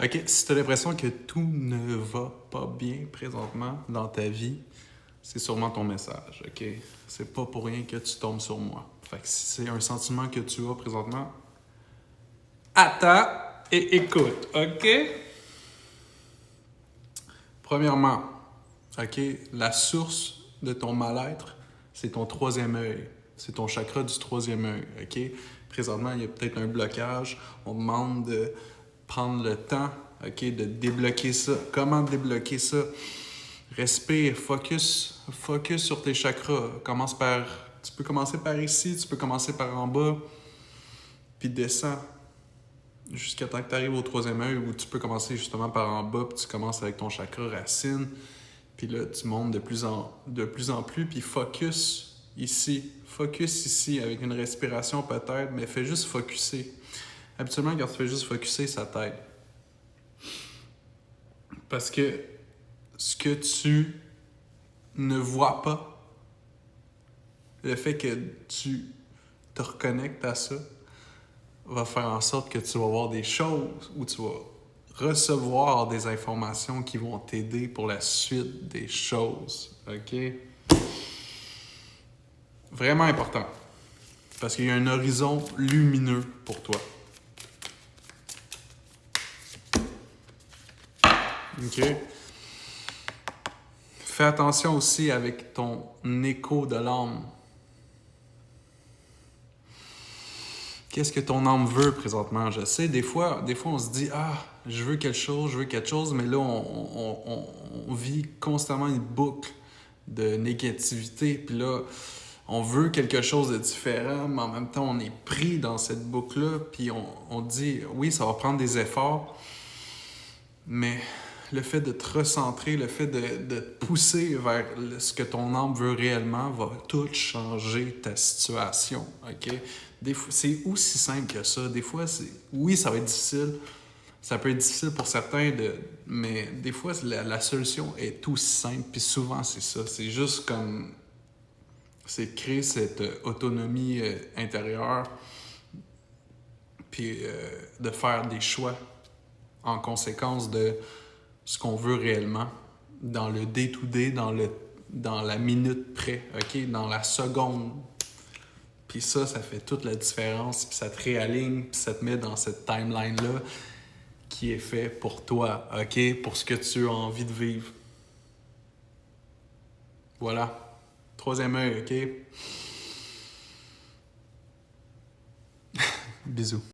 OK, si tu as l'impression que tout ne va pas bien présentement dans ta vie, c'est sûrement ton message, OK? C'est pas pour rien que tu tombes sur moi. Fait que si c'est un sentiment que tu as présentement, attends et écoute, OK? Premièrement, OK, la source de ton mal-être, c'est ton troisième œil. C'est ton chakra du troisième œil, OK? Présentement, il y a peut-être un blocage. On demande de prendre le temps, OK, de débloquer ça. Comment débloquer ça? Respire, focus sur tes chakras. Tu peux commencer par ici, tu peux commencer par en bas, puis descends jusqu'à temps que tu arrives au troisième œil où tu peux commencer justement par en bas, puis tu commences avec ton chakra racine. Puis là, tu montes de plus en plus, puis focus ici, avec une respiration peut-être, mais fais juste focusser. Habituellement, quand tu fais juste focusser, ça t'aide. Parce que ce que tu ne vois pas, le fait que tu te reconnectes à ça, va faire en sorte que tu vas voir des choses ou tu vas recevoir des informations qui vont t'aider pour la suite des choses. OK? Vraiment important. Parce qu'il y a un horizon lumineux pour toi. OK? Fais attention aussi avec ton écho de l'âme. Qu'est-ce que ton âme veut présentement? Je sais, des fois on se dit « Ah, je veux quelque chose », mais là, on vit constamment une boucle de négativité. Puis là, on veut quelque chose de différent, mais en même temps, on est pris dans cette boucle-là. Puis on dit « Oui, ça va prendre des efforts », mais le fait de te recentrer, le fait de te pousser vers ce que ton âme veut réellement va tout changer ta situation, OK? C'est aussi simple que ça. Des fois, oui, ça va être difficile. Ça peut être difficile pour certains, mais des fois, la solution est aussi simple. Puis souvent, c'est ça. C'est juste comme... C'est créer cette autonomie intérieure, puis de faire des choix en conséquence de ce qu'on veut réellement dans le day-to-day, dans la minute près, OK? Dans la seconde. Puis ça fait toute la différence, puis ça te réaligne, puis ça te met dans cette timeline-là qui est fait pour toi, OK? Pour ce que tu as envie de vivre. Voilà. Troisième œil, OK? Bisous.